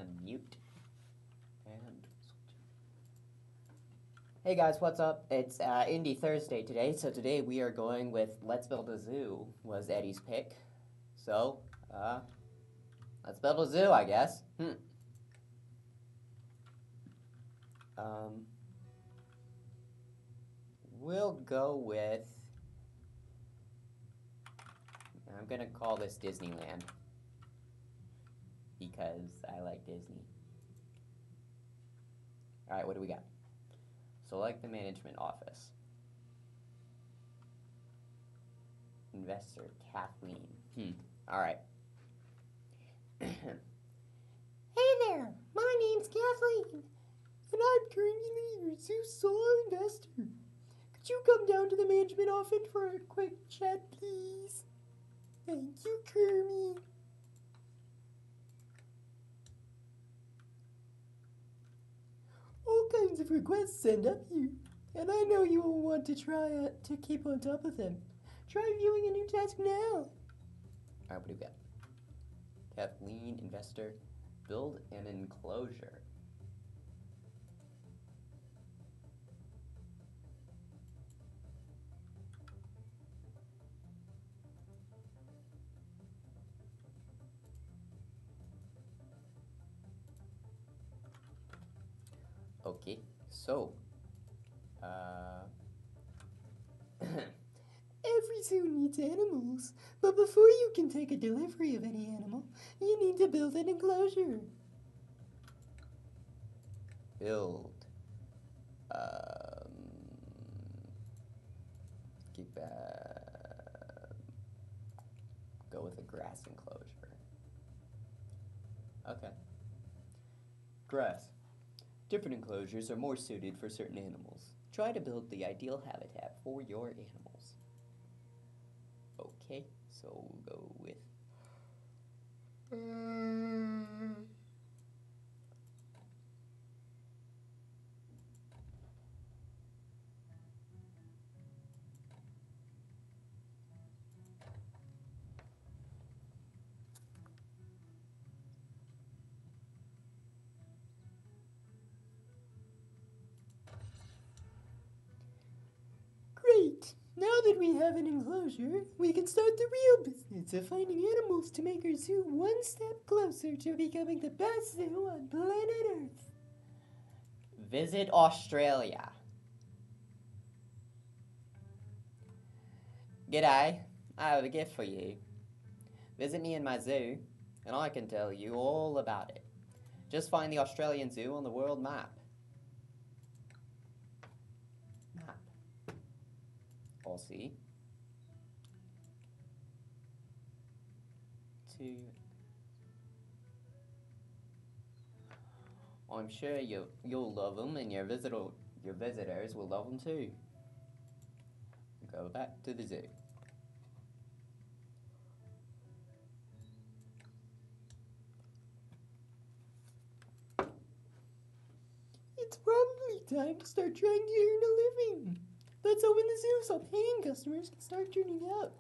unmute. And hey guys, what's up? It's Indie Thursday today, so today we are going with Let's Build a Zoo, was Eddy's pick. So, let's build a zoo, I guess. We'll go with, I'm gonna call this Disneyland, because I like Disney. Alright, what do we got? Select the management office. Investor, Kathleen. Alright. Hey there, my name's Kathleen, and I'm currently your zoo sole investor. Could you come down to the management office for a quick chat, please? Thank you, Kermit. All kinds of requests end up here, and I know you will want to try to keep on top of them. Try viewing a new task now. Alright, what do we got? Kathleen, investor, build an enclosure. Okay, so, Every zoo needs animals, but before you can take a delivery of any animal, you need to build an enclosure. build, keep, go with a grass enclosure. Okay. Grass. Different enclosures are more suited for certain animals. Try to build the ideal habitat for your animals. Okay, so we'll go with Great! Now that we have an enclosure, we can start the real business of finding animals to make our zoo one step closer to becoming the best zoo on planet Earth. visit Australia. G'day, I have a gift for you. Visit me in my zoo, and I can tell you all about it. Just find the Australian Zoo on the world map. Aussie. I'm sure you'll love them, and your visitors will love them too. Go back to the zoo. It's probably time to start trying to earn a living. Let's open the zoo so paying customers can start turning up.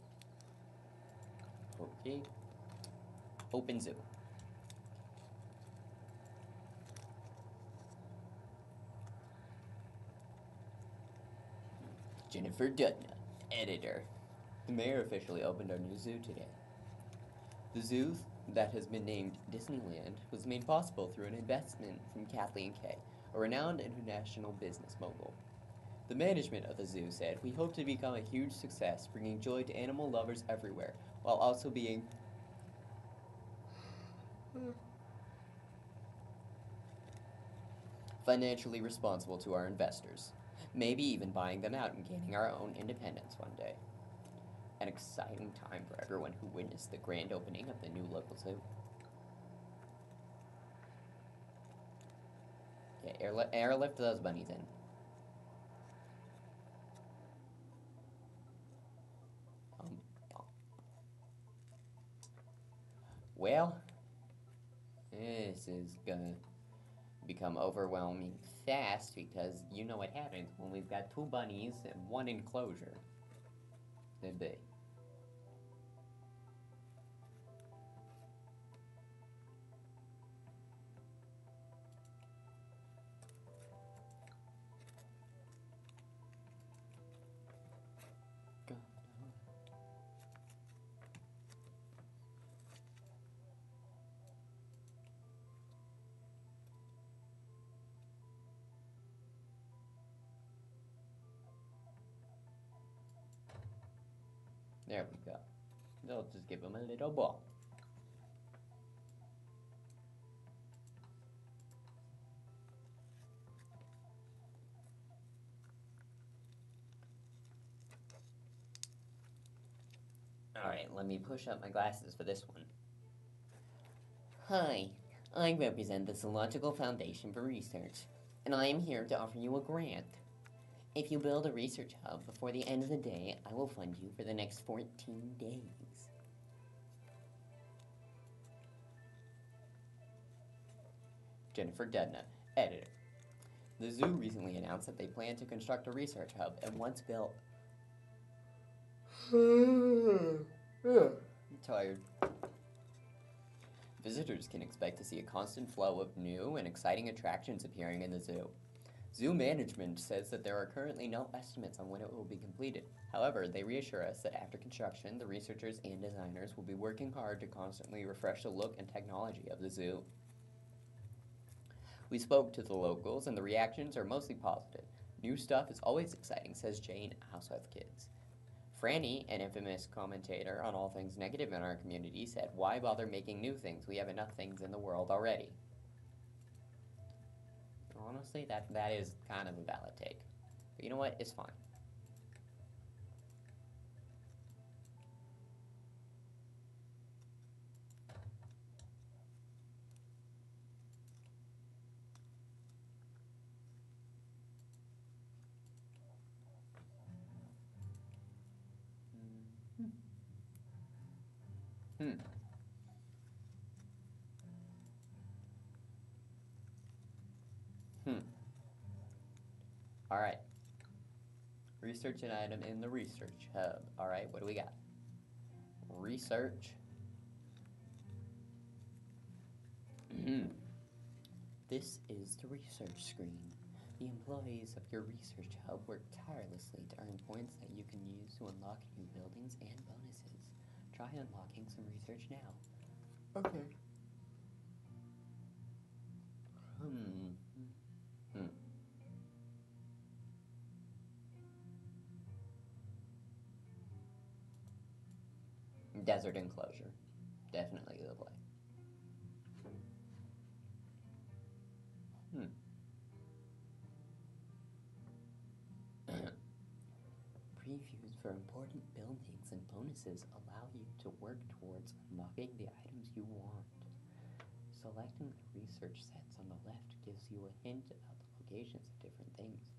Okay. Open zoo. Jennifer Dudna, editor. The mayor officially opened our new zoo today. The zoo that has been named Disneyland was made possible through an investment from Kathleen Kay, a renowned international business mogul. The management of the zoo said, "We hope to become a huge success, bringing joy to animal lovers everywhere, while also being financially responsible to our investors. Maybe even buying them out and gaining our own independence one day." An exciting time for everyone who witnessed the grand opening of the new local zoo. Yeah, airlift those bunnies in. Well, this is gonna become overwhelming fast, because you know what happens when we've got 2 bunnies and 1 enclosure. They'd be. There we go. They'll just give him a little ball. Alright, let me push up my glasses for this one. Hi, I represent the Zoological Foundation for Research, and I am here to offer you a grant. If you build a research hub before the end of the day, I will fund you for the next 14 days. Jennifer Dedna, editor. The zoo recently announced that they plan to construct a research hub, and once built... I'm tired. Visitors can expect to see a constant flow of new and exciting attractions appearing in the zoo. Zoo management says that there are currently no estimates on when it will be completed. However, they reassure us that after construction, the researchers and designers will be working hard to constantly refresh the look and technology of the zoo. We spoke to the locals, and the reactions are mostly positive. New stuff is always exciting, says Jane, a housewife kids. Franny, an infamous commentator on all things negative in our community, said, "Why bother making new things? We have enough things in the world already." Honestly, that is kind of a valid take. But you know what? It's fine. Alright. Research an item in the research hub. Alright, what do we got? Research. This is the research screen. The employees of your research hub work tirelessly to earn points that you can use to unlock new buildings and bonuses. Try unlocking some research now. Okay. Desert enclosure. Definitely the play. Previews for important buildings and bonuses allow you to work towards unlocking the items you want. Selecting the research sets on the left gives you a hint about the locations of different things.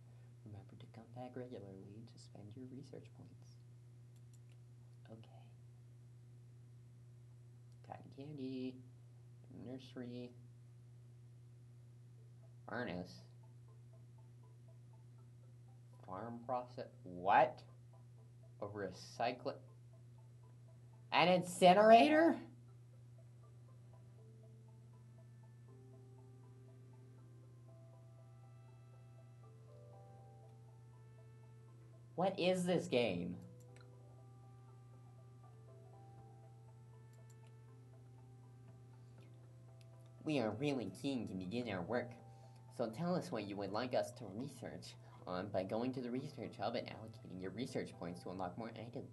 Remember to come back regularly to spend your research points. Okay. Cotton candy, nursery, furnace, farm process. What? A recycling. An incinerator? What is this game? We are really keen to begin our work, so tell us what you would like us to research on by going to the research hub and allocating your research points to unlock more items.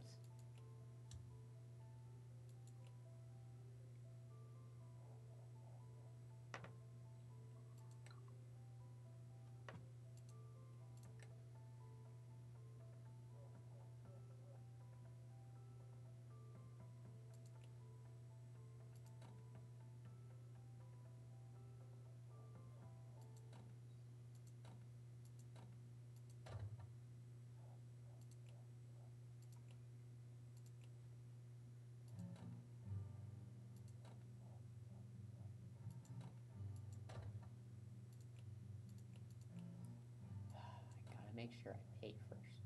Make sure I pay first.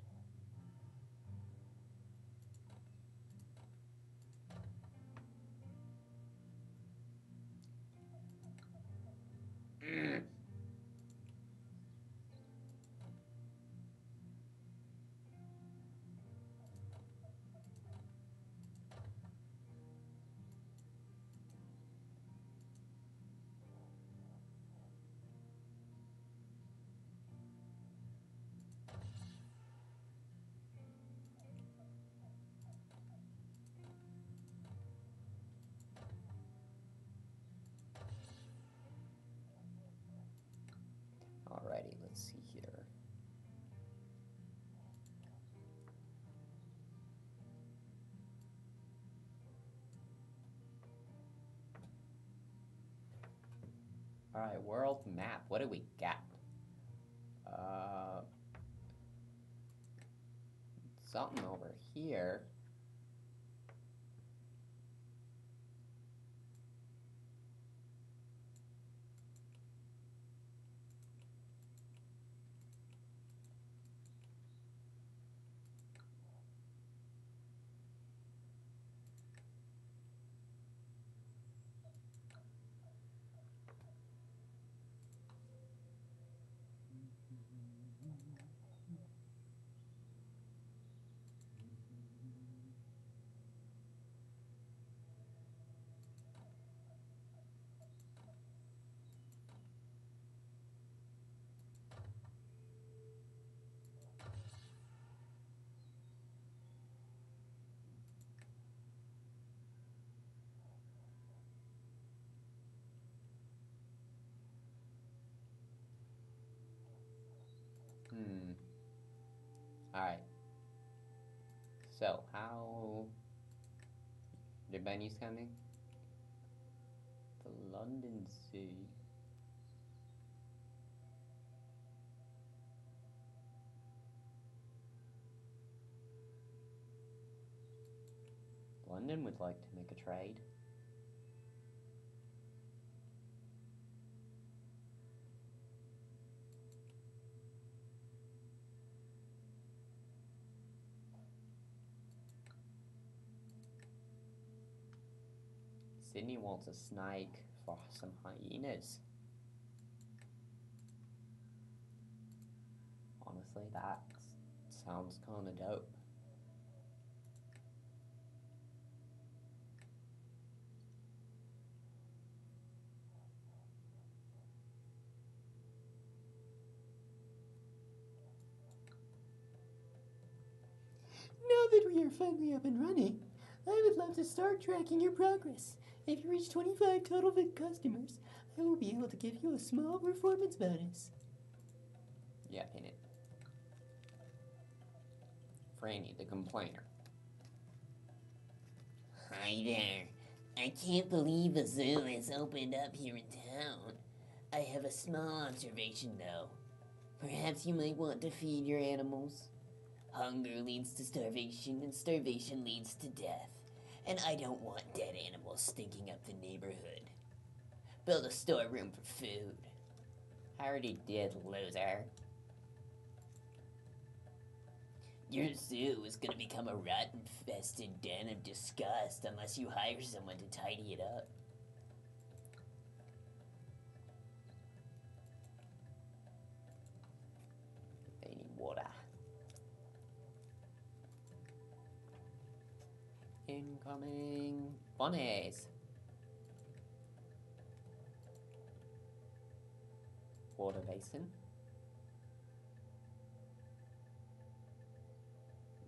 Alright, world map. What do we got? Something over here. Alright. So, how... The menus coming? The London Zoo. London would like to make a trade. Sydney wants a snake for some hyenas. Honestly, that sounds kinda dope. Now that we are finally up and running, I would love to start tracking your progress. If you reach 25 total customers, I will be able to give you a small performance bonus. Yeah, pin it. Franny, the complainer. Hi there. I can't believe a zoo has opened up here in town. I have a small observation though. Perhaps you might want to feed your animals. Hunger leads to starvation, and starvation leads to death. And I don't want dead animals stinking up the neighborhood. Build a storeroom for food. I already did, loser. Your zoo is gonna become a rat-infested den of disgust unless you hire someone to tidy it up. They need water. Incoming bunnies. Water basin.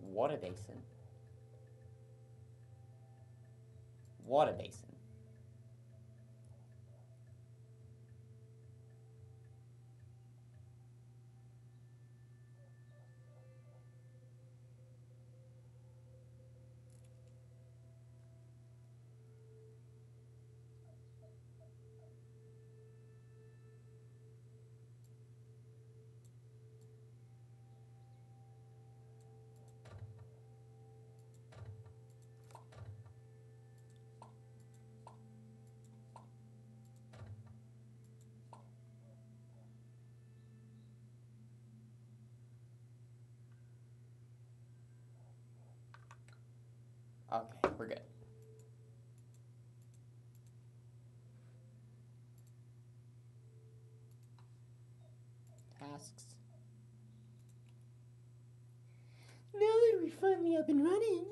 Water basin. Water basin. Okay, we're good. Tasks. Now that we're finally up and running,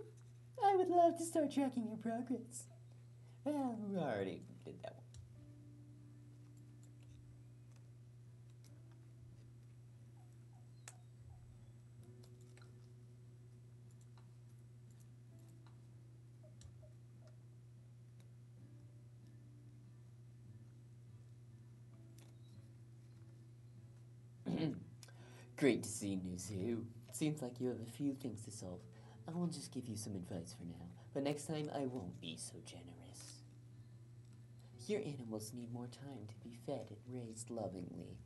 I would love to start tracking your progress. Well, We already did that one. Great to see you, new zoo. Seems like you have a few things to solve. I will just give you some advice for now, but next time I won't be so generous. Your animals need more time to be fed and raised lovingly.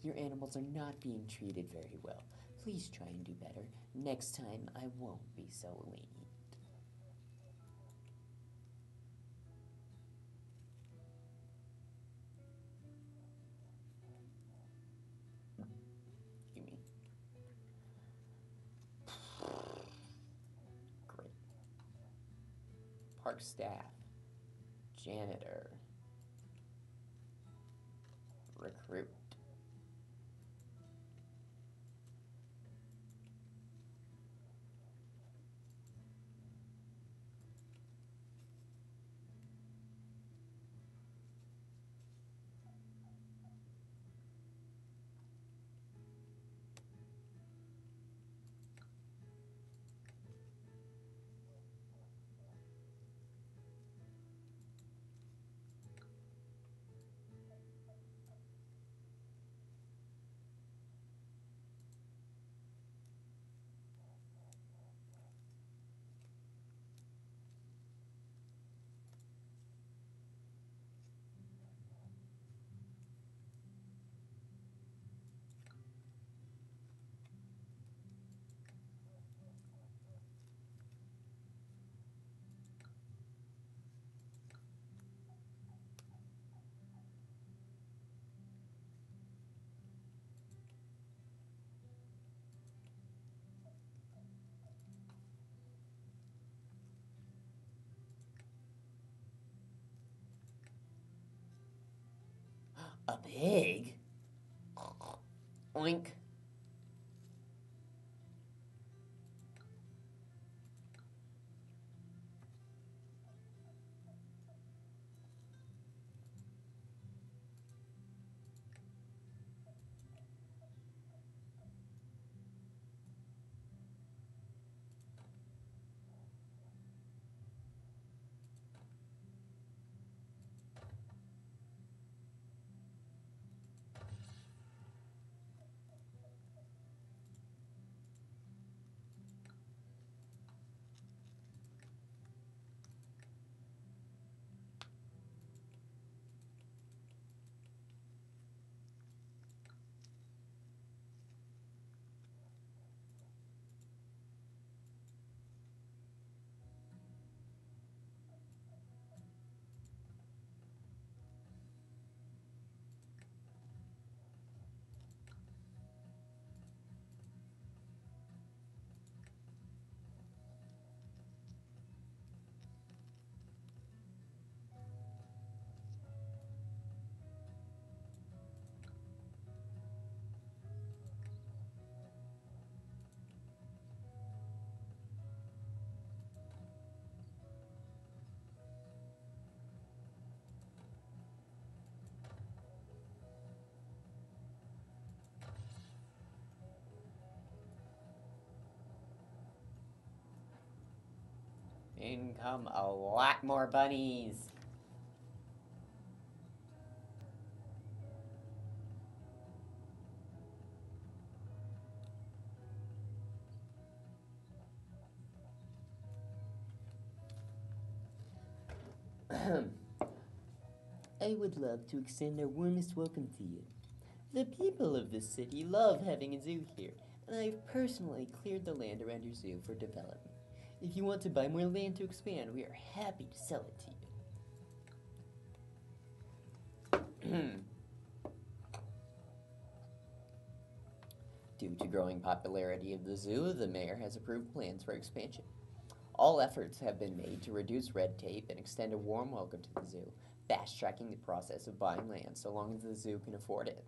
Your animals are not being treated very well. Please try and do better. Next time, I won't be so lenient. You mean? Great. Park staff. Janitor. Recruit. A pig? Oink. In come a lot more bunnies. I would love to extend our warmest welcome to you. The people of this city love having a zoo here, and I've personally cleared the land around your zoo for development. If you want to buy more land to expand, we are happy to sell it to you. Due to growing popularity of the zoo, the mayor has approved plans for expansion. All efforts have been made to reduce red tape and extend a warm welcome to the zoo, fast-tracking the process of buying land so long as the zoo can afford it.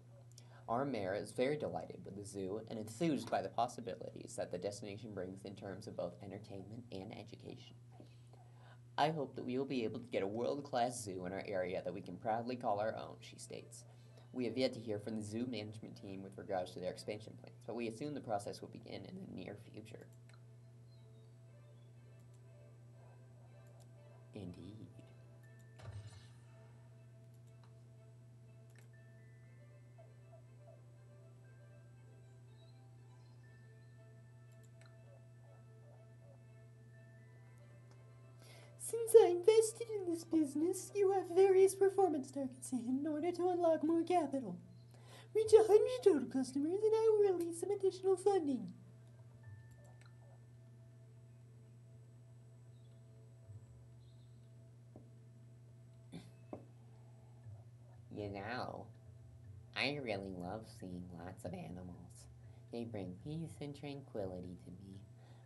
Our mayor is very delighted with the zoo and enthused by the possibilities that the destination brings in terms of both entertainment and education. I hope that we will be able to get a world-class zoo in our area that we can proudly call our own, she states. We have yet to hear from the zoo management team with regards to their expansion plans, but we assume the process will begin in the near future. Indeed. Since I invested in this business, you have various performance targets in order to unlock more capital. Reach 100 total customers and I will release some additional funding. You know, I really love seeing lots of animals. They bring peace and tranquility to me.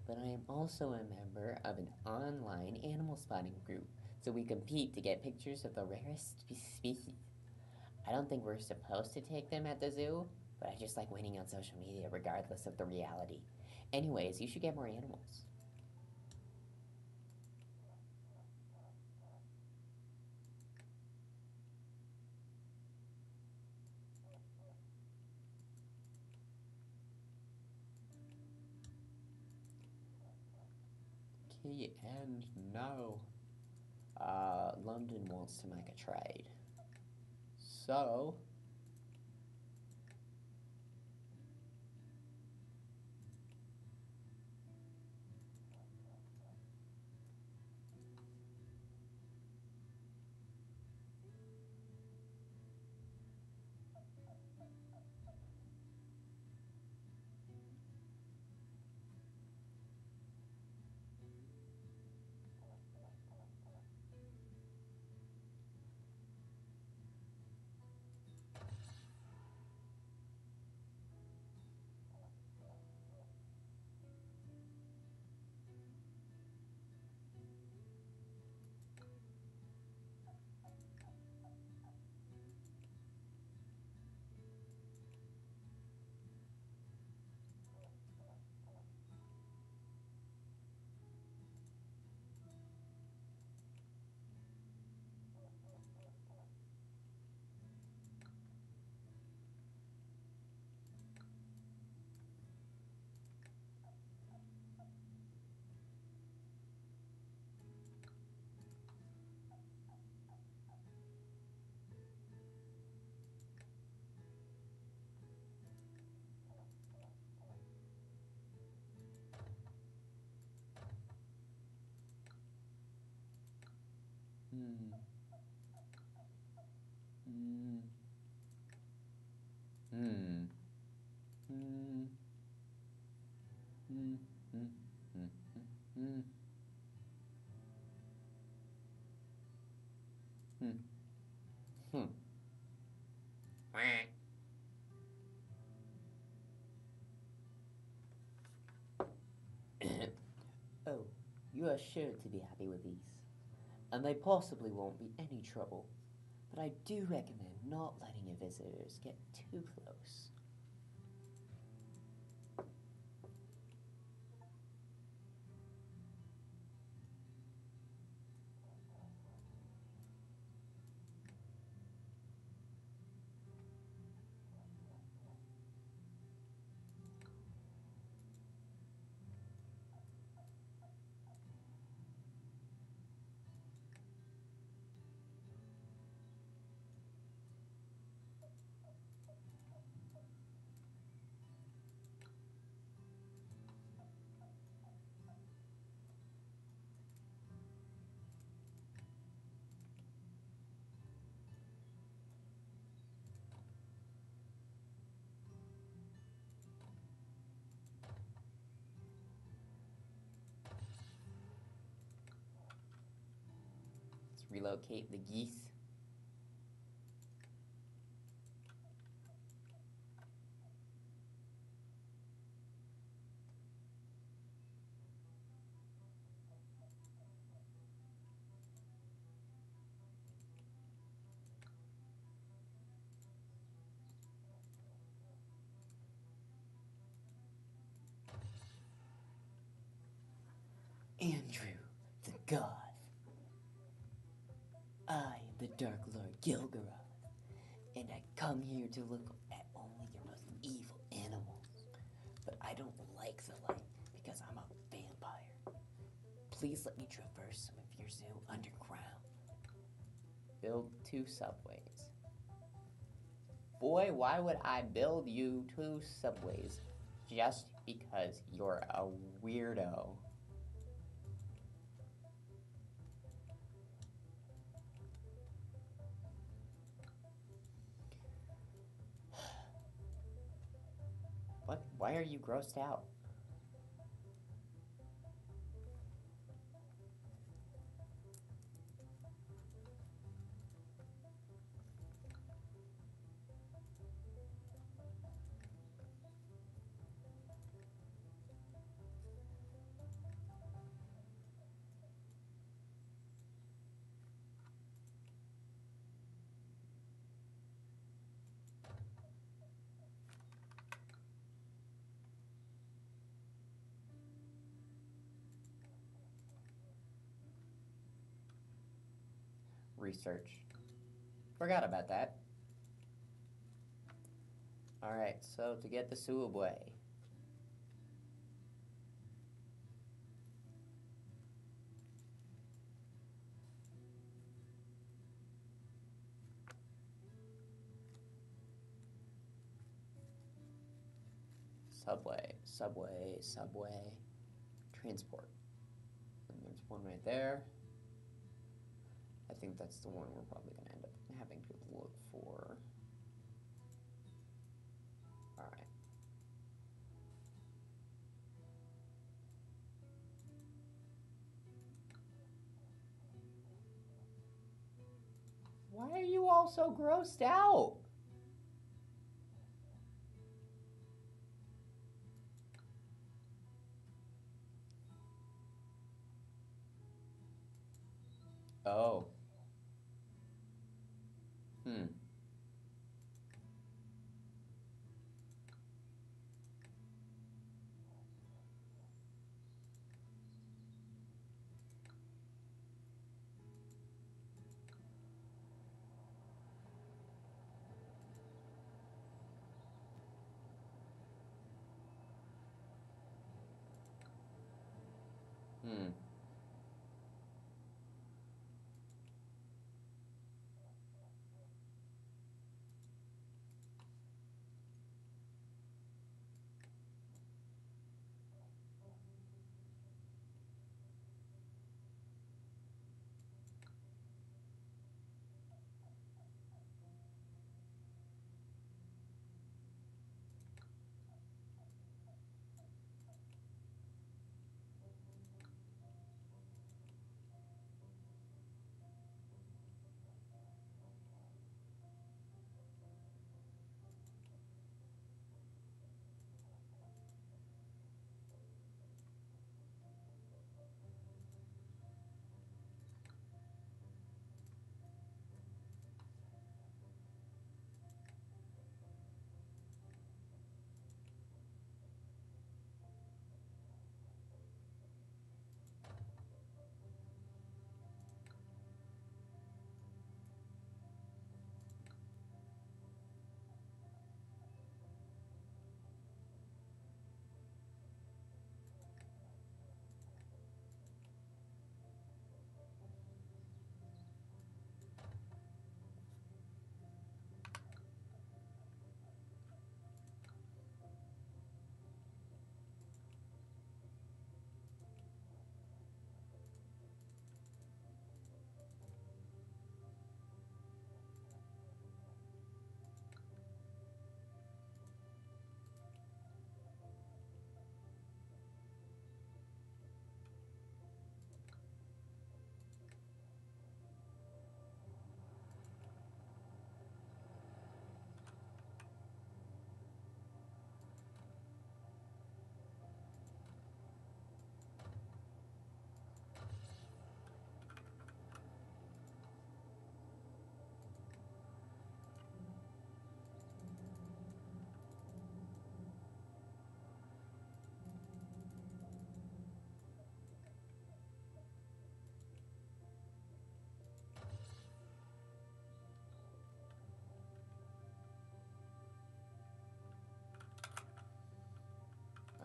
But I am also a member of an online animal spotting group, so we compete to get pictures of the rarest species. I don't think we're supposed to take them at the zoo, but I just like winning on social media regardless of the reality. Anyways, you should get more animals. Okay, and now, London wants to make a trade. So, hmm. Hmm. Hmm. Hmm. Hmm. Hmm. Hmm. Hmm. Hmm. Hmm. Oh, you are sure to be happy with these. And they possibly won't be any trouble. But I do recommend not letting your visitors get too close. Let's relocate the geese. Andrew, the God. I am the Dark Lord Gilgaroth, and I come here to look at only your most evil animals. But I don't like the light because I'm a vampire. Please let me traverse some of your zoo underground. Build 2 subways. Boy, why would I build you 2 subways? Just because you're a weirdo. Why are you grossed out? Research. Forgot about that. Alright, so to get the subway. Subway. Transport. And there's one right there. I think that's the one we're probably going to end up having to look for. Alright. Why are you all so grossed out? Oh. Hmm. Hmm.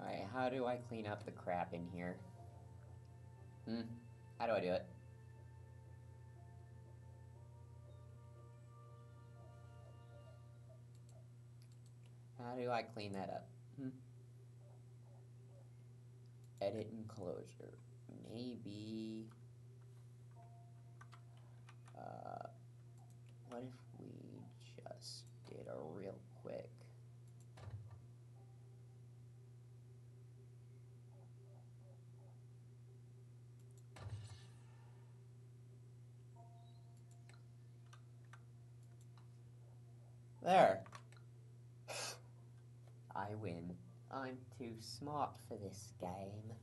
Alright, how do I clean up the crap in here? How do I do it? How do I clean that up? Edit and closure. Maybe... what if we just did a real quick... There. I win. I'm too smart for this game.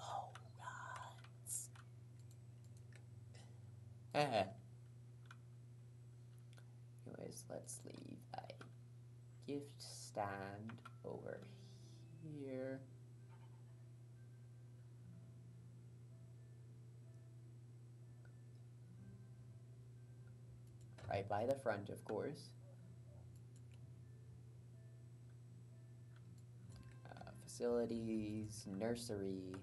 Oh, nuts. Anyways, let's leave a gift stand over here. Right by the front, of course. Facilities, nursery.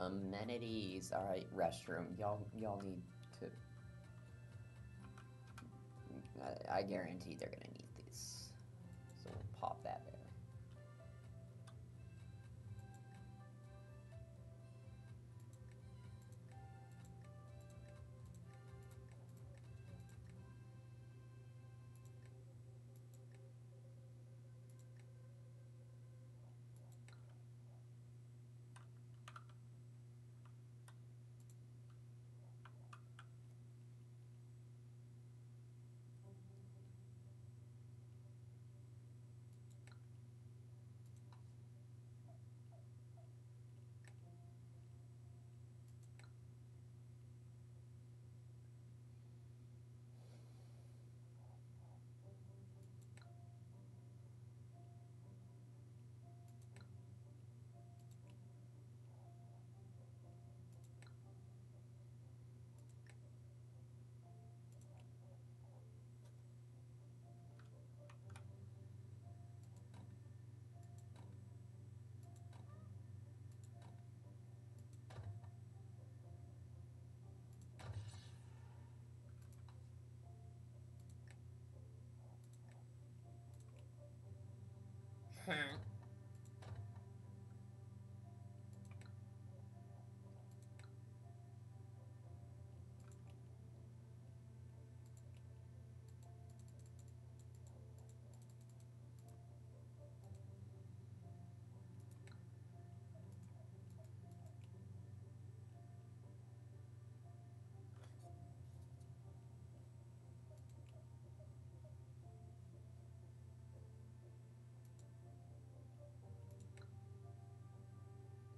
Amenities. All right, restroom. Y'all need to. I guarantee they're gonna need this, so we'll pop that there.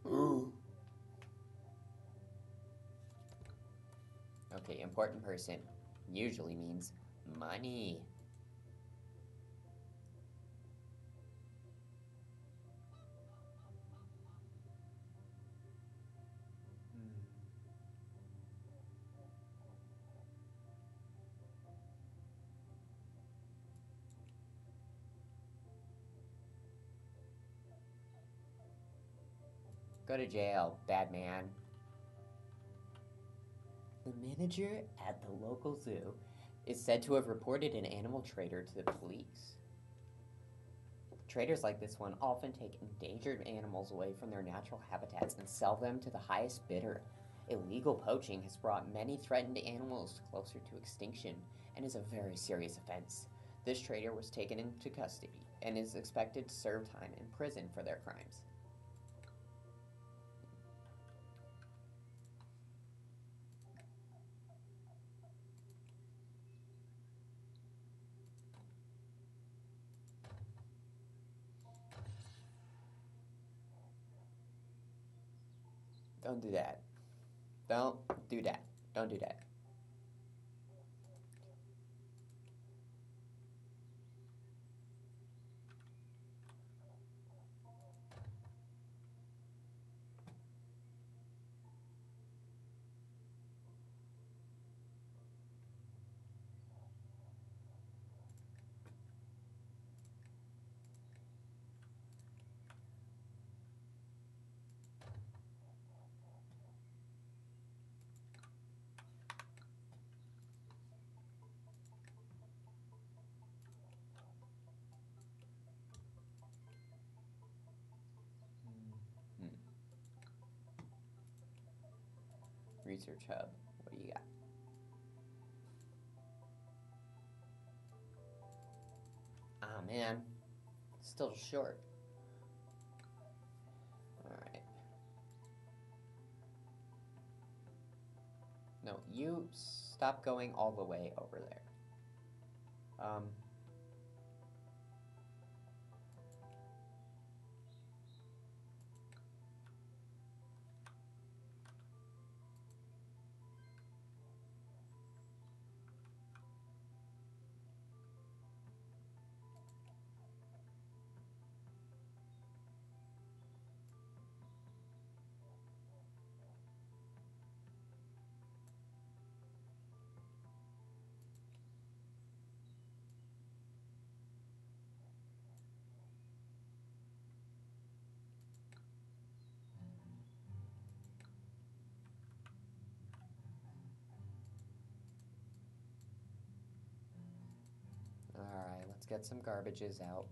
Ooh. Okay, important person usually means money. Go to jail, bad man. The manager at the local zoo is said to have reported an animal trader to the police. Traders like this one often take endangered animals away from their natural habitats and sell them to the highest bidder. Illegal poaching has brought many threatened animals closer to extinction and is a very serious offense. This trader was taken into custody and is expected to serve time in prison for their crimes. Don't do that. Don't do that. Don't do that. Research hub. What do you got? still short. Alright. No, you stop going all the way over there. Alright, let's get some garbages out.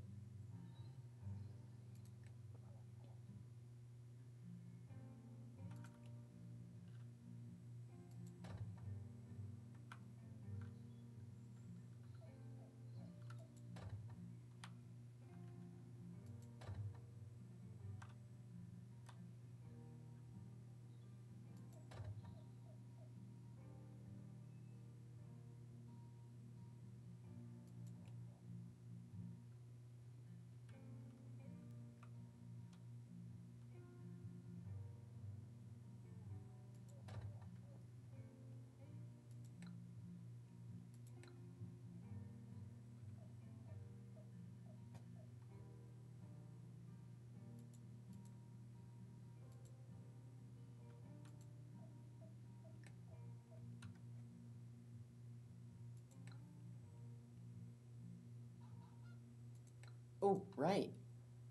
Oh, right.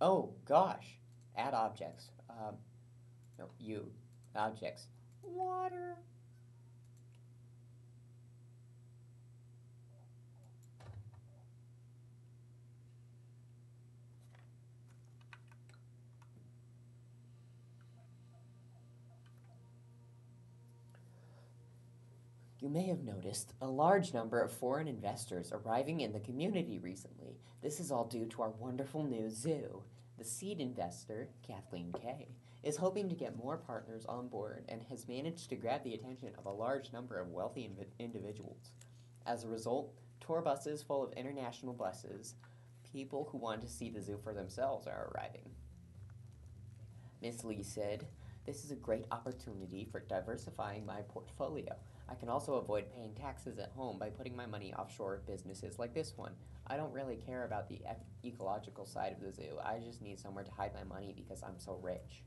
Oh, gosh. Add objects. No, you. Objects. Water. You may have noticed a large number of foreign investors arriving in the community recently. This is all due to our wonderful new zoo. The seed investor, Kathleen K., is hoping to get more partners on board and has managed to grab the attention of a large number of wealthy individuals. As a result, tour buses full of international buses, people who want to see the zoo for themselves, are arriving. Miss Lee said, "This is a great opportunity for diversifying my portfolio. I can also avoid paying taxes at home by putting my money offshore at businesses like this one. I don't really care about the ecological side of the zoo. I just need somewhere to hide my money because I'm so rich."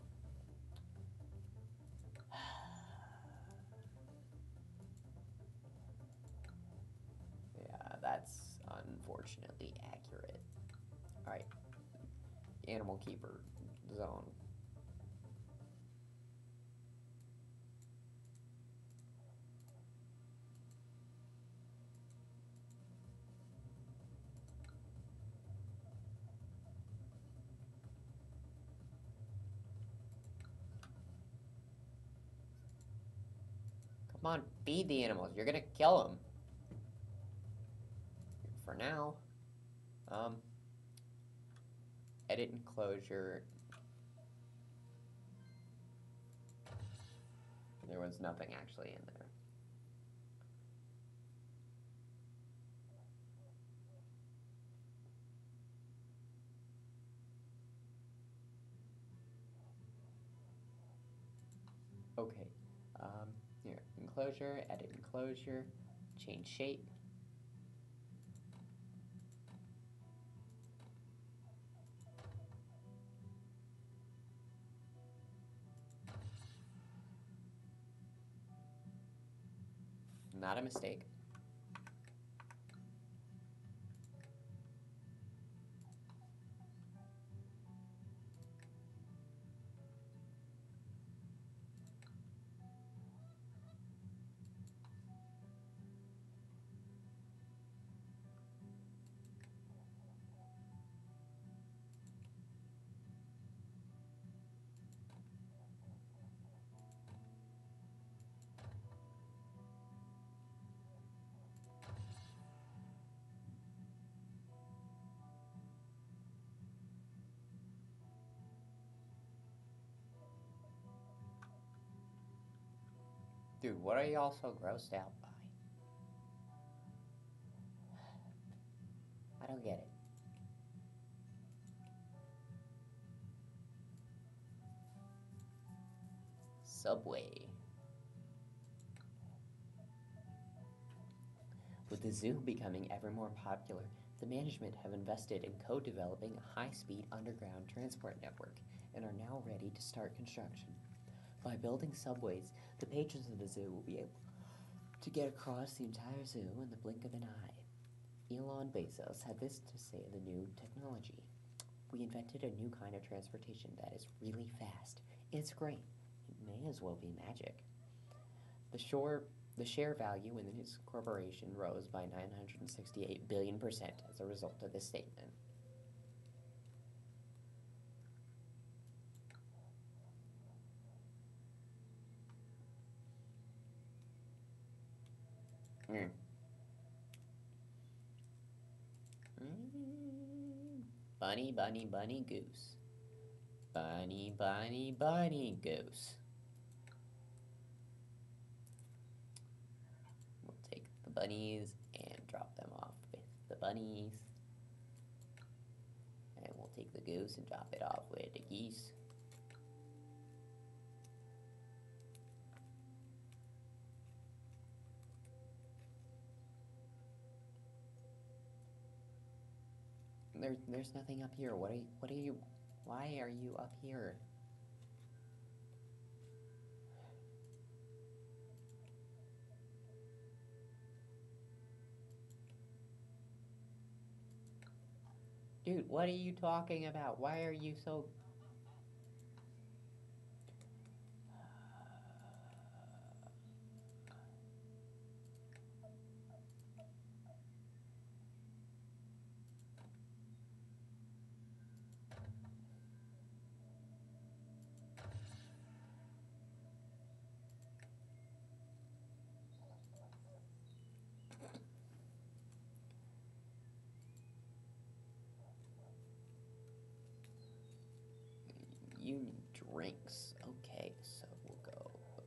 Yeah, that's unfortunately accurate. Alright. Animal keeper zone. Come on, feed the animals. You're gonna kill them. For now. Edit enclosure. There was nothing actually in there. Okay. Here, enclosure, edit enclosure, change shape. Not a mistake. Dude, what are y'all so grossed out by? I don't get it. Subway. With the zoo becoming ever more popular, the management have invested in co-developing a high-speed underground transport network and are now ready to start construction. By building subways, the patrons of the zoo will be able to get across the entire zoo in the blink of an eye. Elon Bezos had this to say of the new technology. We invented a new kind of transportation that is really fast. It's great. It may as well be magic. The share value in his corporation rose by 968 billion% as a result of this statement. Bunny, bunny, bunny, goose. Bunny, bunny, bunny, goose. We'll take the bunnies and drop them off with the bunnies. And we'll take the goose and drop it off with the geese. There's nothing up here. Why are you up here? Dude, what are you talking about? Why are you so... You need drinks. Okay, so we'll go with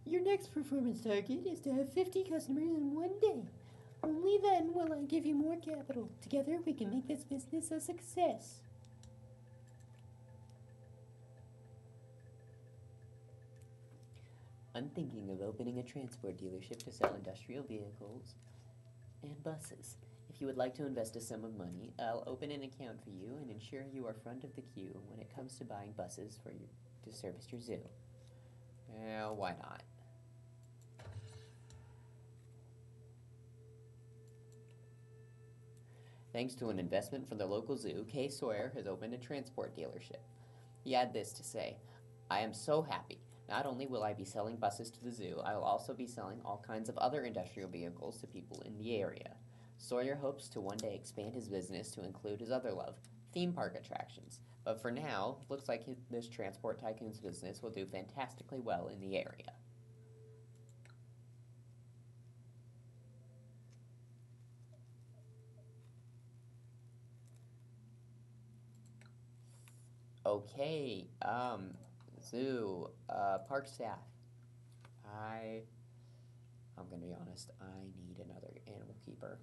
Your next performance target is to have 50 customers in one day. Only then will I give you more capital. Together we can make this business a success. I'm thinking of opening a transport dealership to sell industrial vehicles and buses. If you would like to invest a sum of money, I'll open an account for you and ensure you are front of the queue when it comes to buying buses to service your zoo. Why not? Thanks to an investment from the local zoo, Kay Sawyer has opened a transport dealership. He had this to say, I am so happy. Not only will I be selling buses to the zoo, I will also be selling all kinds of other industrial vehicles to people in the area. Sawyer hopes to one day expand his business to include his other love, theme park attractions. But for now, looks like this transport tycoon's business will do fantastically well in the area. Okay, zoo, park staff. I'm gonna be honest, I need another animal keeper.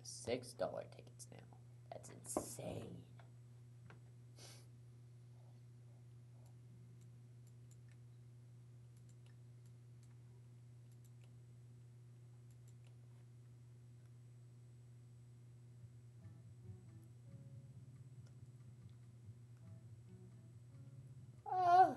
$6 tickets now. That's insane. Ah!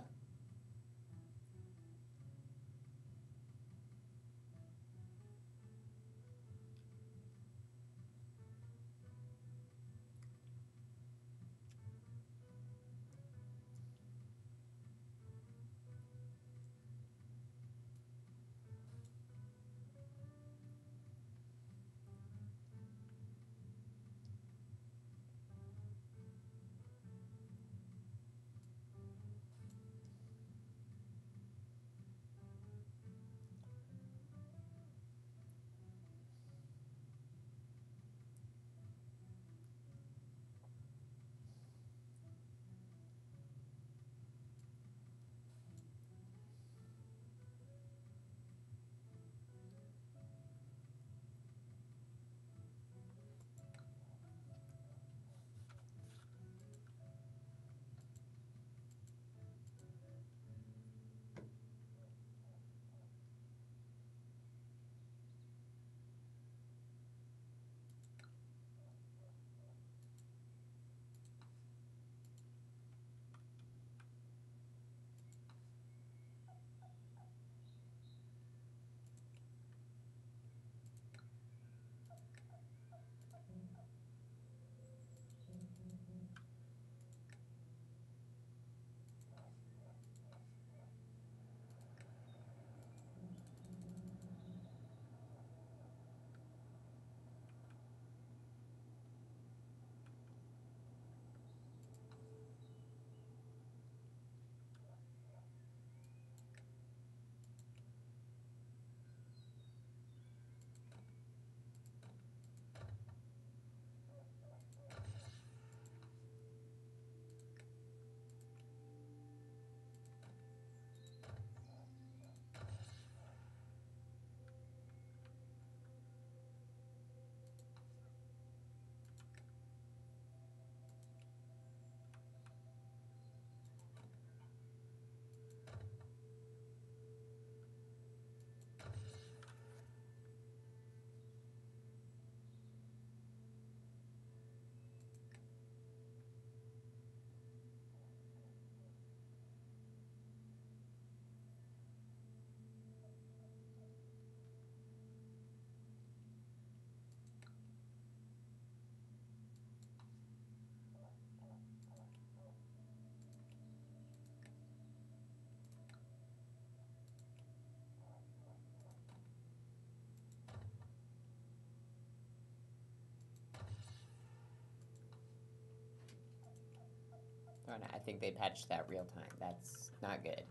Oh, no, I think they patched that real time. That's not good.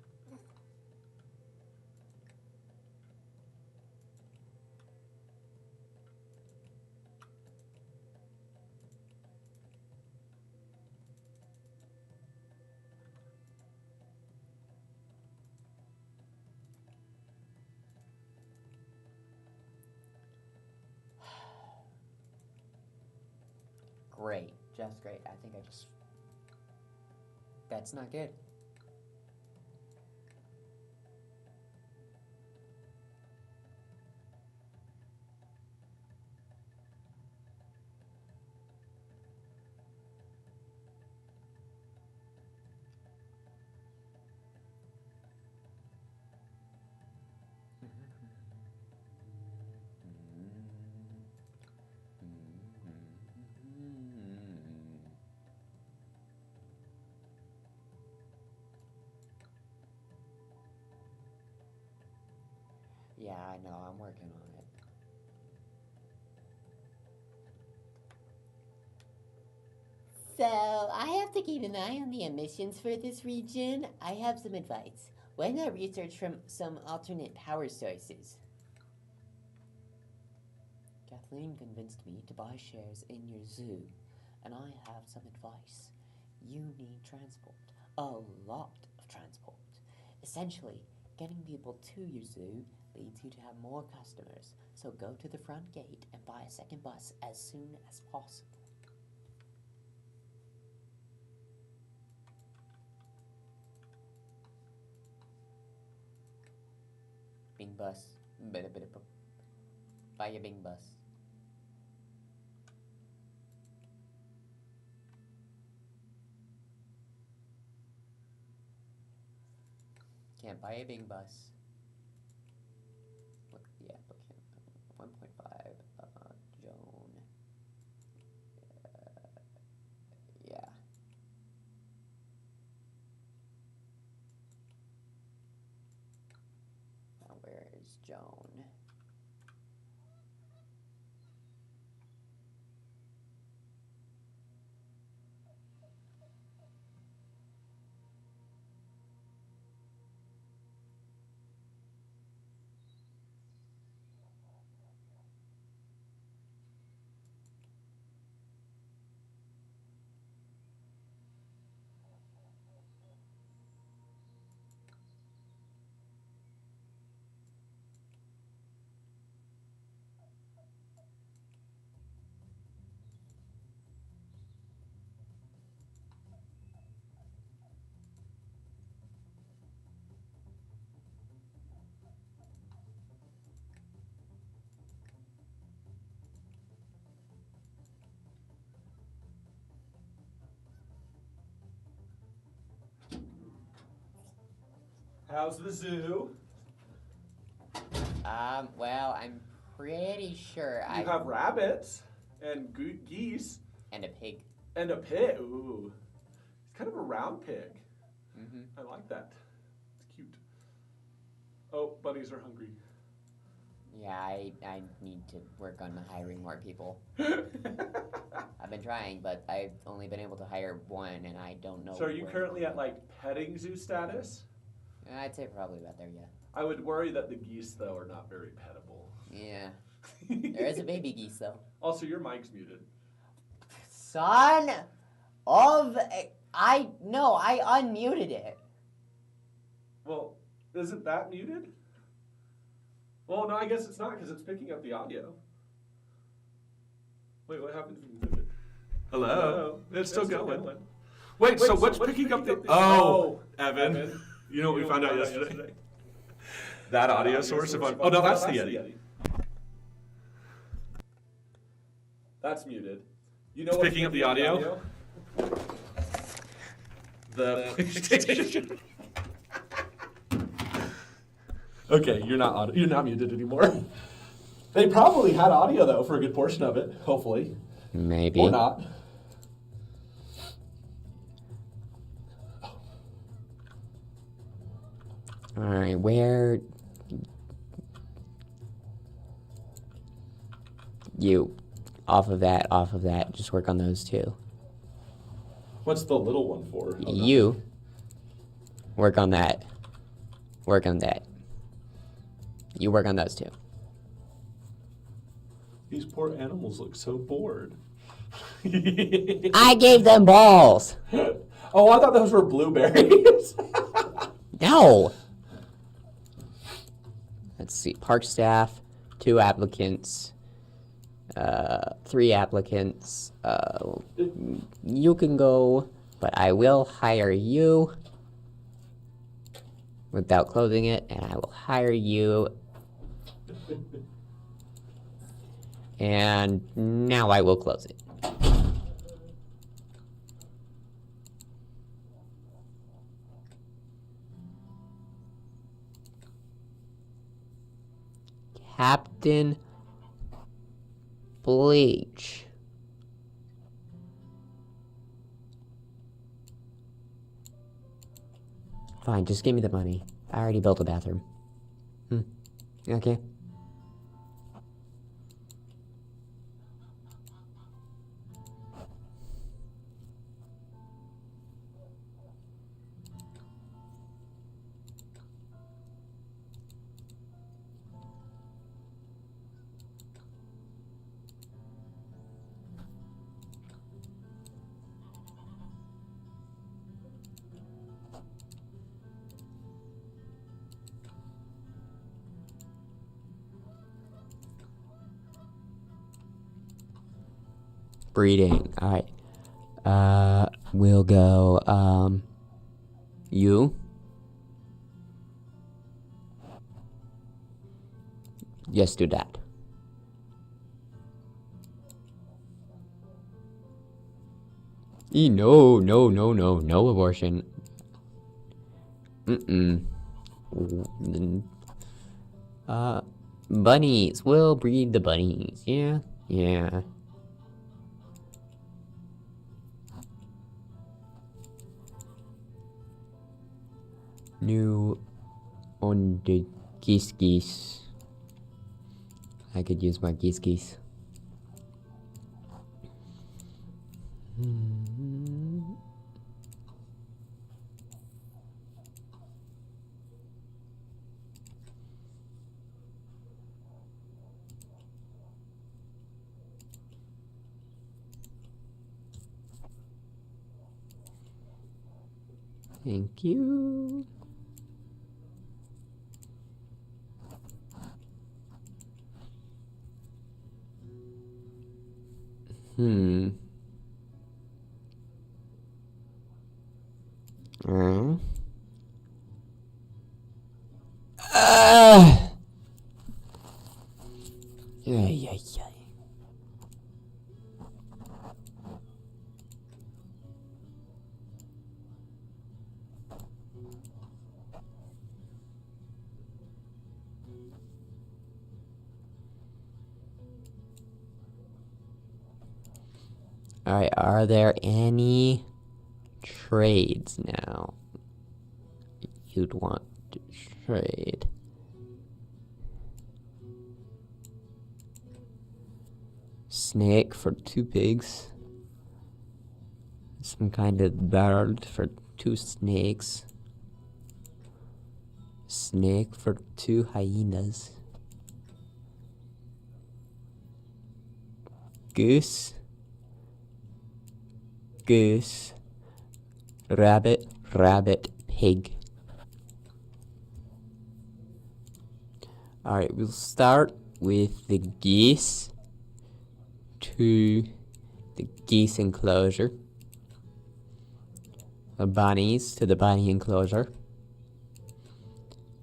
Great. Just great. I think I just... That's not good. Yeah, I know. I'm working on it. So, I have to keep an eye on the emissions for this region. I have some advice. Why not research from some alternate power sources? Kathleen convinced me to buy shares in your zoo, and I have some advice. You need transport. A lot of transport. Essentially, Getting people to your zoo leads you to have more customers, so go to the front gate and buy a second bus as soon as possible. Bing bus. Buy a bing bus. Can't buy a bing bus. Look at the applicant. 1.5. Joan. Yeah. Now where is Joan? How's the zoo? Well, I'm pretty sure You have rabbits and geese and a pig. and a pig. Ooh, it's kind of a round pig. Mm-hmm. I like that. It's cute. Oh, bunnies are hungry. Yeah, I need to work on hiring more people. I've been trying, but I've only been able to hire one, and I don't know. So are you where- currently at like petting zoo status? I'd say probably about there, yeah. I would worry that the geese though are not very pettable. Yeah. There is a baby geese, though. Also, your mic's muted. Son of... I unmuted it. Well, isn't that muted? Well, no, I guess it's not because it's picking up the audio. Wait, what happens when you mute it? Hello. It's still going. Wait, so what's picking up the... Oh, Evan. You know what we found out yesterday? That audio source of... Oh, no, that's the Eddy. That's muted. You know It's what's picking up the audio? The PlayStation. Okay, you're not muted anymore. They probably had audio, though, for a good portion of it, hopefully. Maybe. Or not. Alright, where... You. Off of that. Just work on those two. What's the little one for? Oh, You. Work on that. Work on that. You work on those two. These poor animals look so bored. I gave them balls! Oh, I thought those were blueberries. No! Let's see. Park staff, 2 applicants, 3 applicants. You can go, but I will hire you without closing it, and I will hire you. And now I will close it. Captain Bleach. Fine, just give me the money. I already built a bathroom. Okay. breeding. Alright. We'll go, you. Yes, do that. No abortion. Bunnies. We'll breed the bunnies. Yeah. New on the geese. I could use my geese. Thank you. Yeah. Alright, are there any trades now you'd want to trade? Snake for 2 pigs. Some kind of bird for 2 snakes. Snake for 2 hyenas. Goose. Rabbit, pig. Alright, we'll start with the geese to the geese enclosure. The bunnies to the bunny enclosure.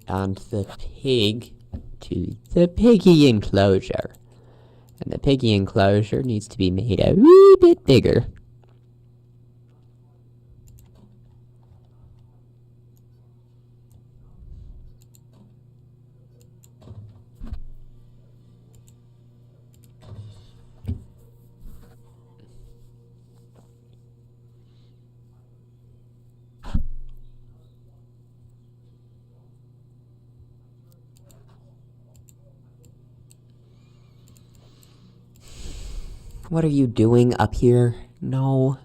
And the pig to the piggy enclosure. And the piggy enclosure needs to be made a wee bit bigger. What are you doing up here? No.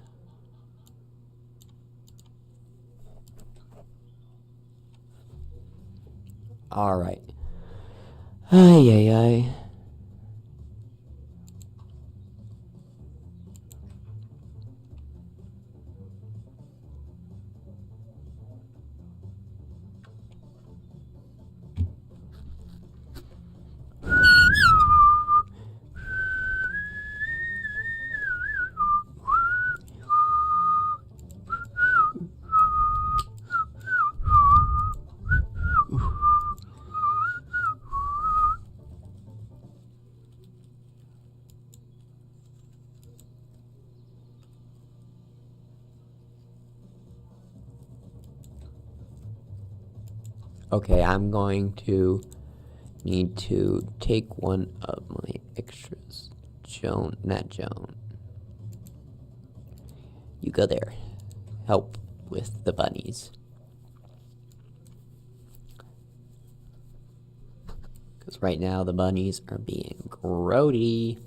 Alright. Ay. Okay, I'm going to need to take one of my extras. Not Joan. You go there. Help with the bunnies. Because right now the bunnies are being grody.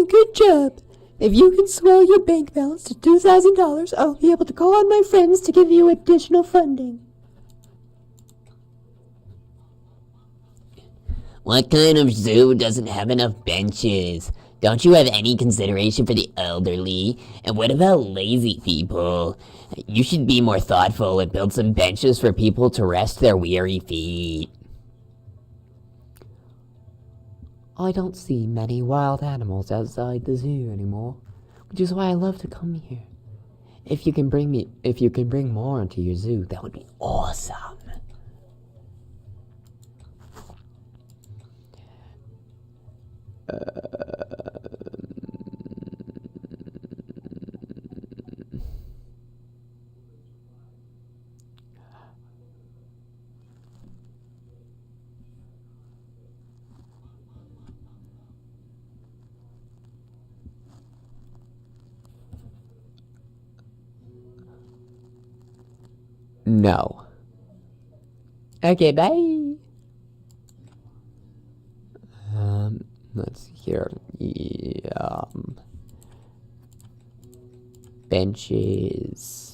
a good job. If you can swell your bank balance to $2,000, I'll be able to call on my friends to give you additional funding. What kind of zoo doesn't have enough benches? Don't you have any consideration for the elderly? And what about lazy people? You should be more thoughtful and build some benches for people to rest their weary feet. I don't see many wild animals outside the zoo anymore, which is why I love to come here. If you can bring more into your zoo, that would be awesome. No. Okay, bye. Let's see here. Benches.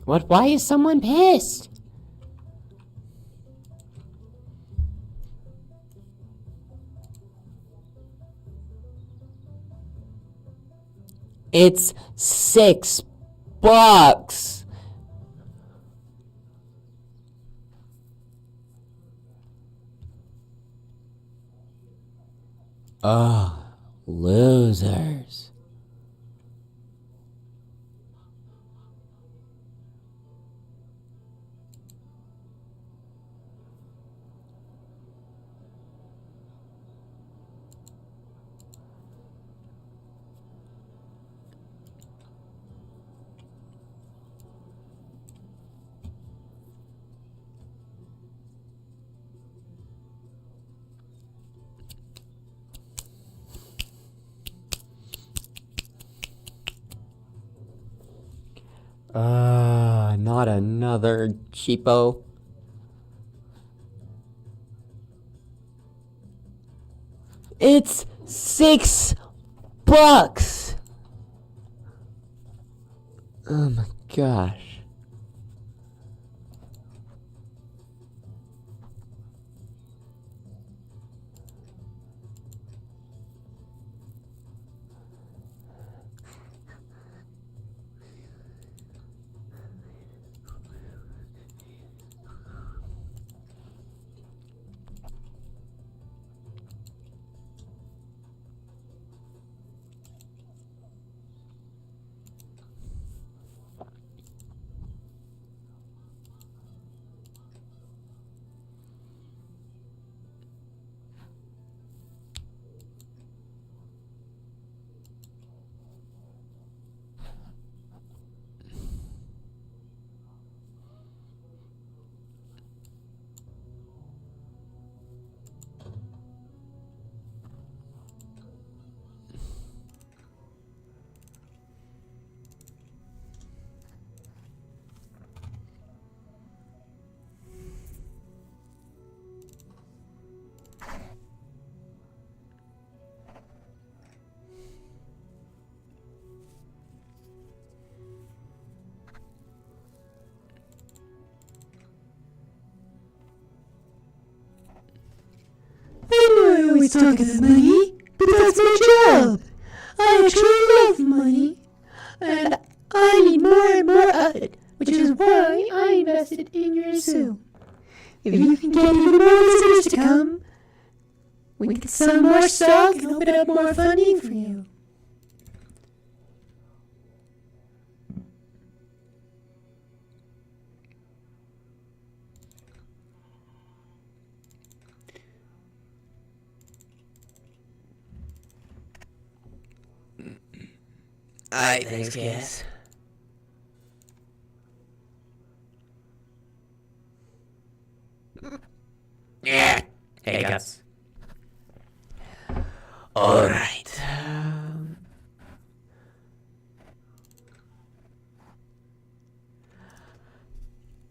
What? Why is someone pissed? It's $6. Ugh, losers. Not another cheapo. It's $6. Oh my gosh. always talk of the money, but that's my job. I actually love money, and I need more and more of it, which is why I invested in your zoo. If you can get even more visitors to come, we can sell more stock and open up more funding for you. Alright, thanks, guys. Yeah. Hey, Gus. Alright.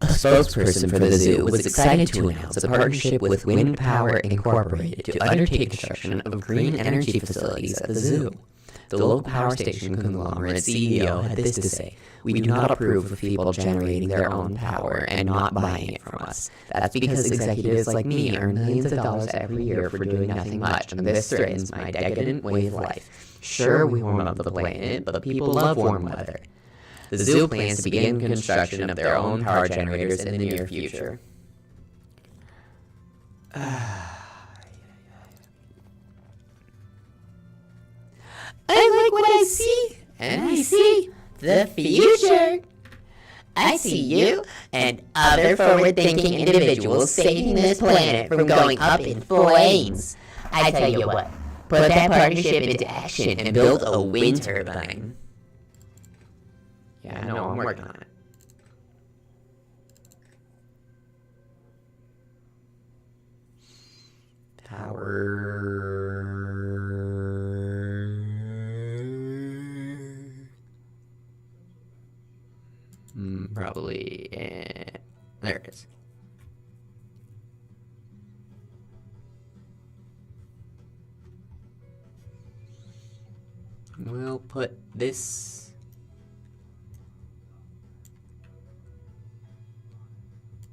A spokesperson for the zoo was excited to announce a partnership with Wind Power Incorporated to undertake construction of green energy facilities at the zoo. The local power station conglomerate CEO had this to say: "We do not approve of people generating their own power and not buying it from us. That's because executives like me earn millions of dollars every year for doing nothing much, and this threatens my decadent way of life. Sure, we warm up the planet, but people love warm weather." The zoo plans to begin construction of their own power generators in the near future. I like what I see, and I see the future. I see you and other forward-thinking individuals saving this planet from going up in flames. I tell you what, put that partnership into action and build a wind turbine. Yeah, I know, I'm working on it. Power. Probably. There it is. We'll put this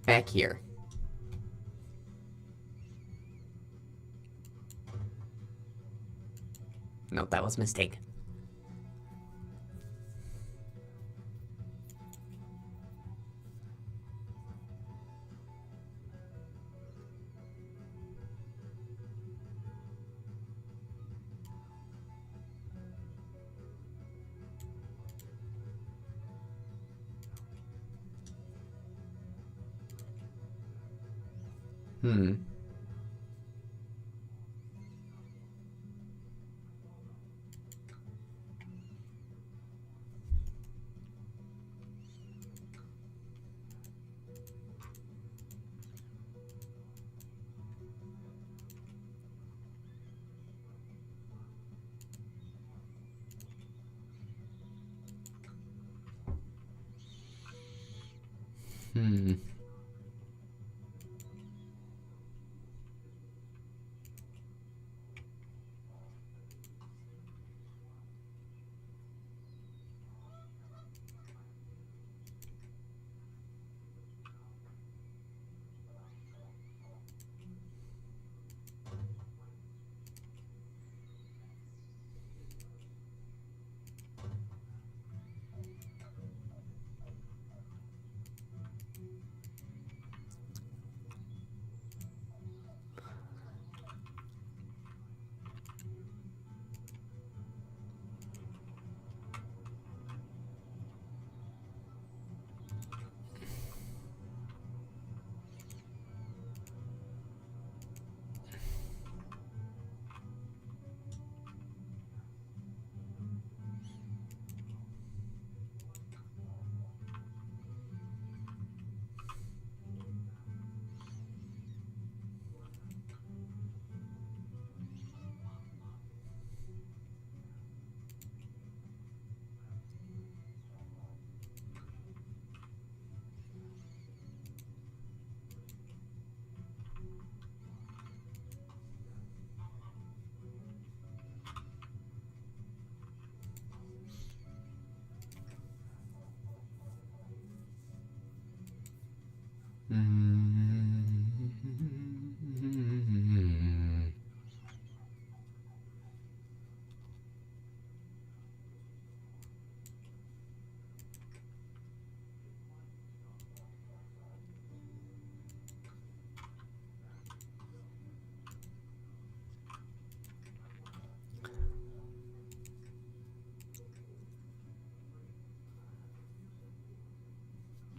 back here. Nope, that was a mistake.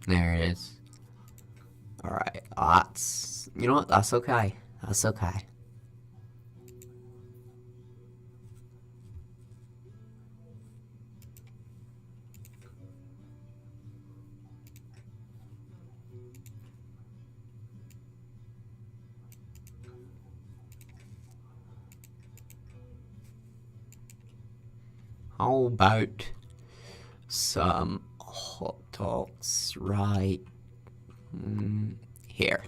There it is. Alright, that's... You know what? That's okay. That's okay. How about some hot dogs right here?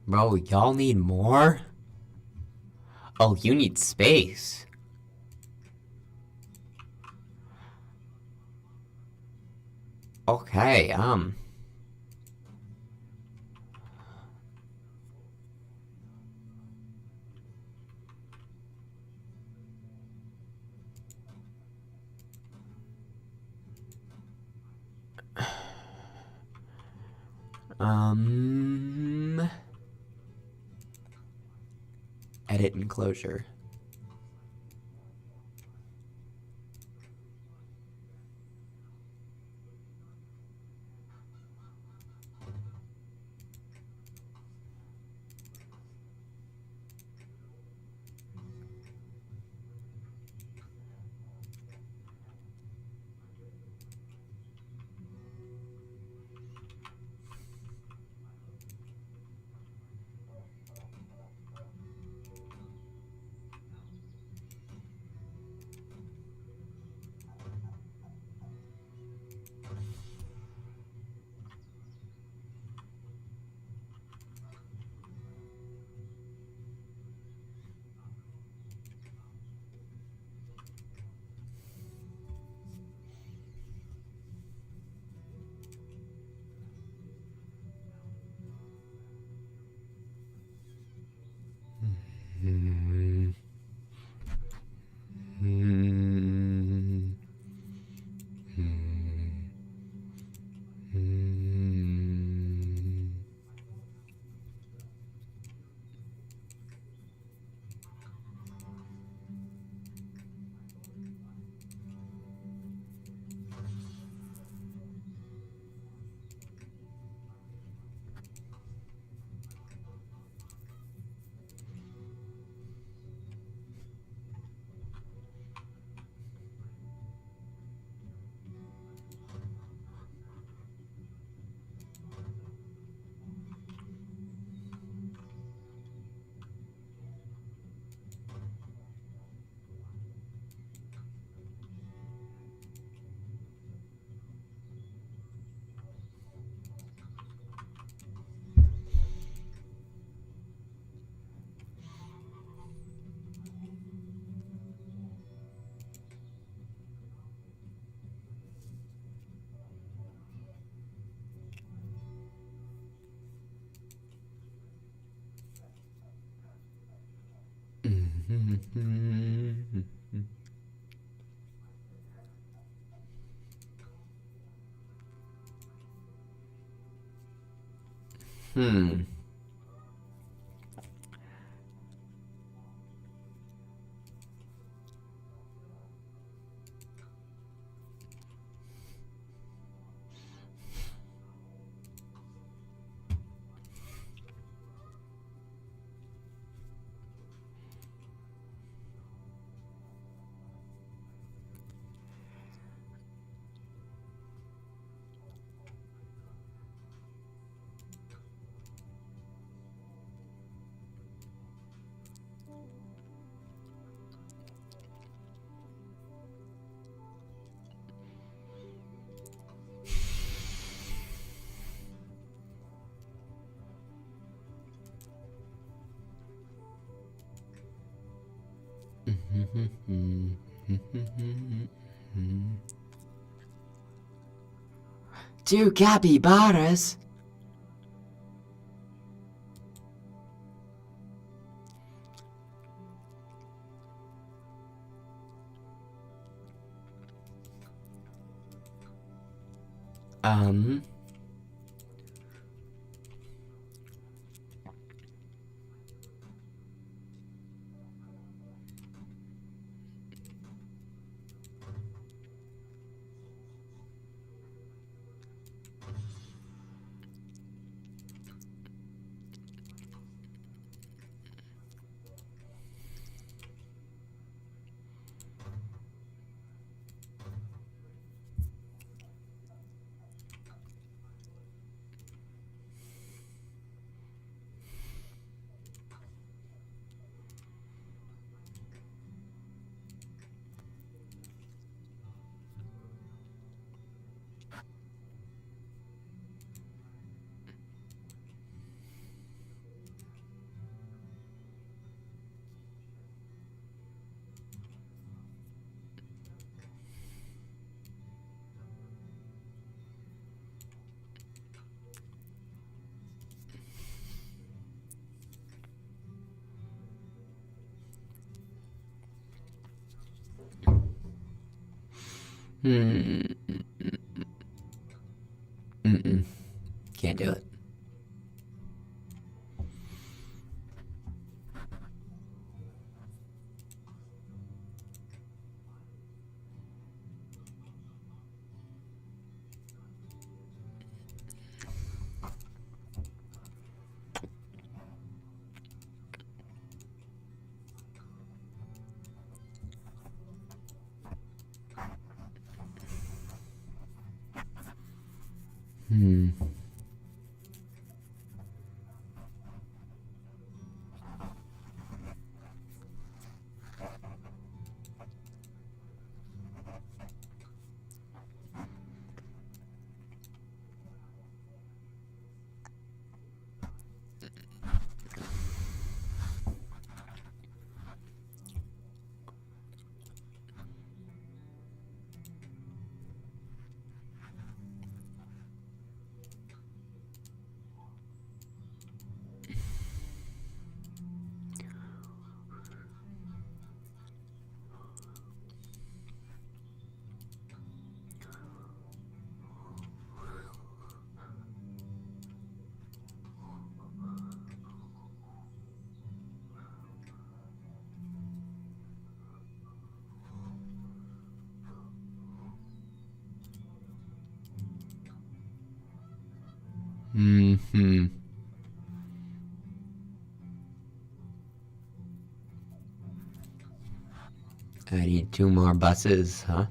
Bro, y'all need more? Oh, you need space. Okay, edit enclosure. Hmm. Two capybaras? Um... Hmm. Mm-mm. Can't do it. Hmm. Hmm. I need 2 more buses, huh?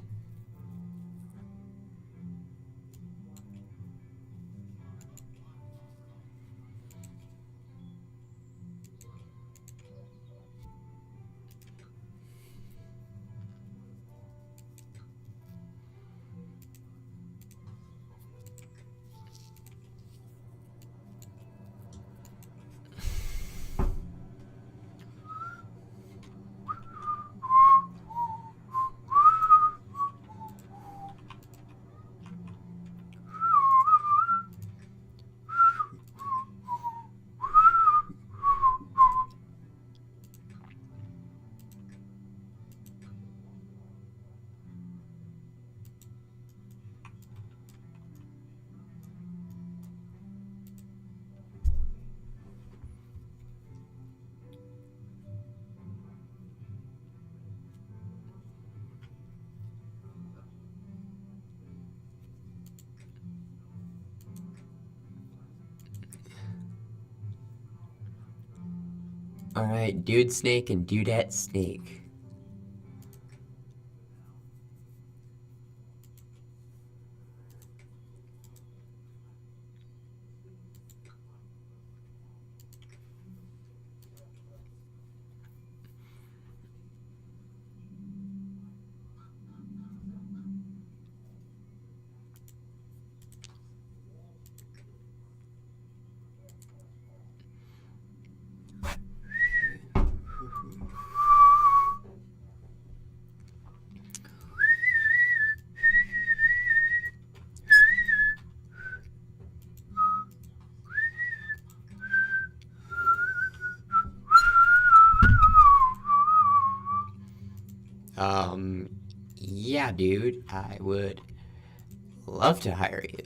Alright, Dude Snake and Dudette Snake. Yeah, dude, I would love to hire you.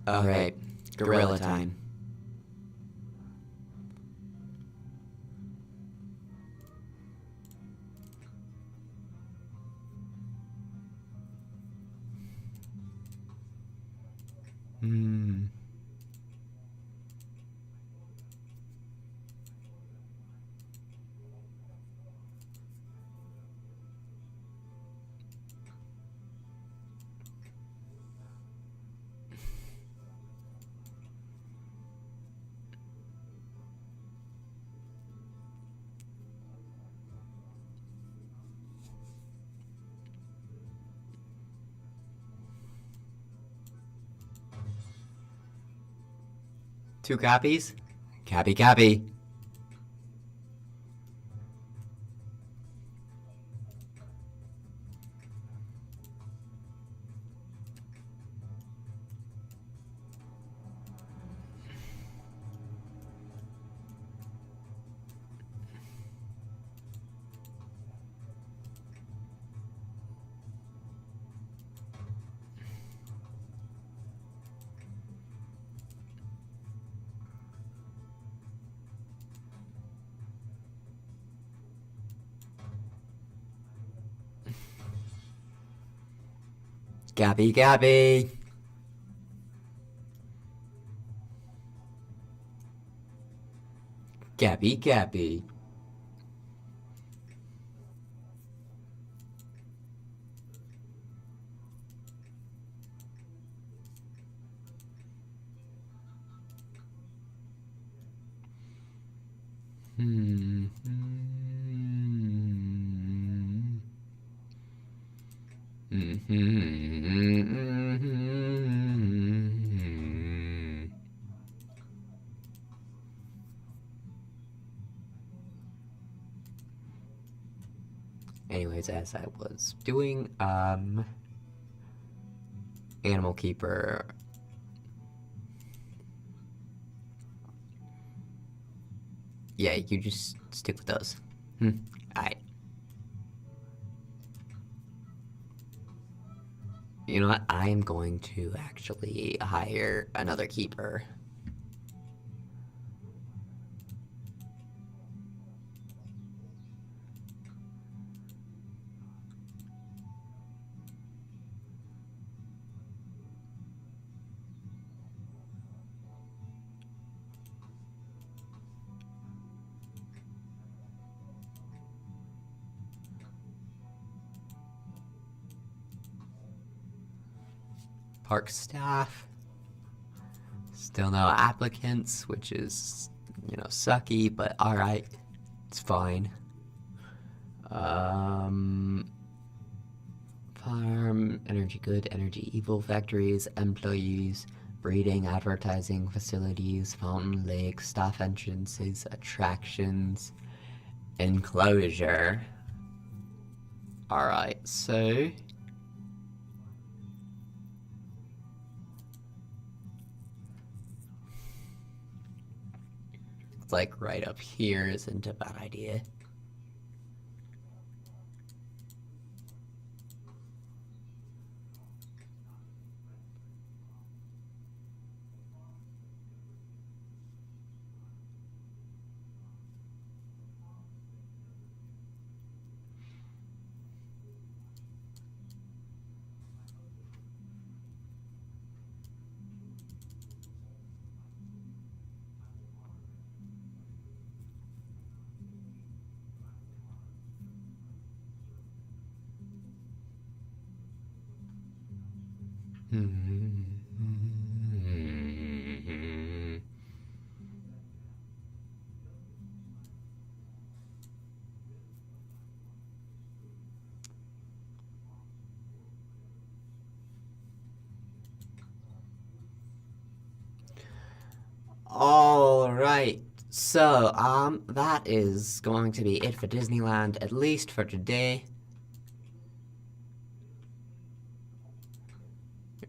Alright, gorilla time. Two copies? Copy. Copy. Copy. Anyways, as I was doing, Animal Keeper. Yeah, you just stick with those. Alright. You know what? I am going to actually hire another keeper. Park staff. Still no applicants, which is, sucky, but alright. It's fine. Farm, energy good, energy evil, factories, employees, breeding, advertising, facilities, fountain, lakes, staff entrances, attractions, enclosure. Alright, so like right up here isn't a bad idea. All right, So, that is going to be it for Disneyland, at least for today.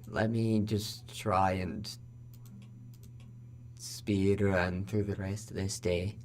Let me just try and speed run through the rest of this day.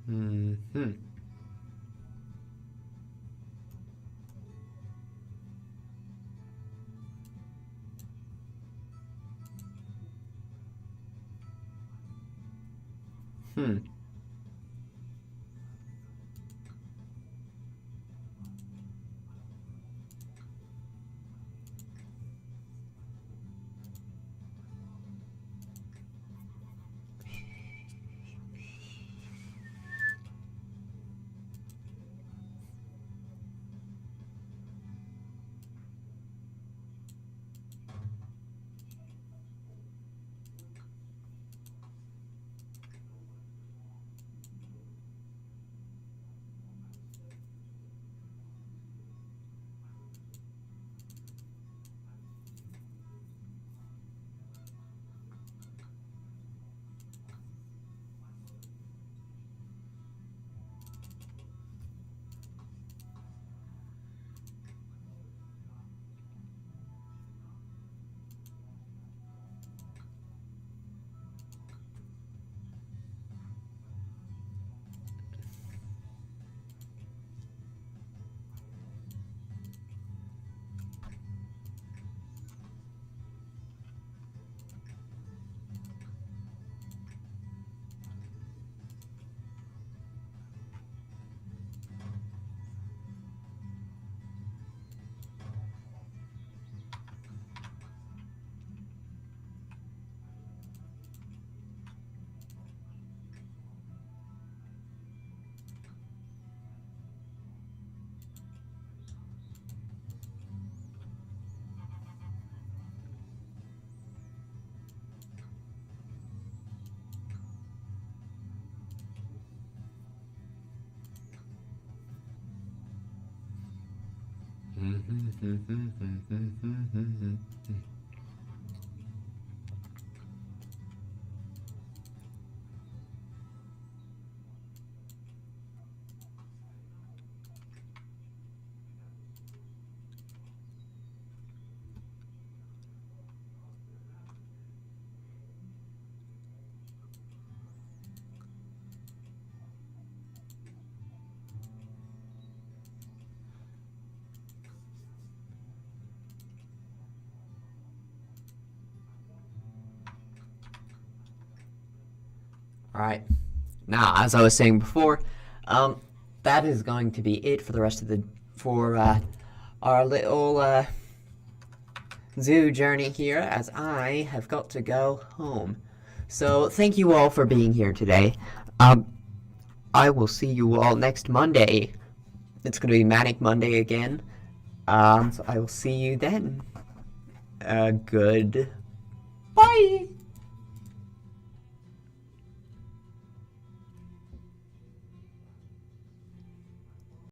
Mm-hmm. Alright. Now, as I was saying before, that is going to be it for the rest of the, for, our little, zoo journey here, as I have got to go home. So, thank you all for being here today. I will see you all next Monday. It's going to be Manic Monday again. So I will see you then. Good. Bye!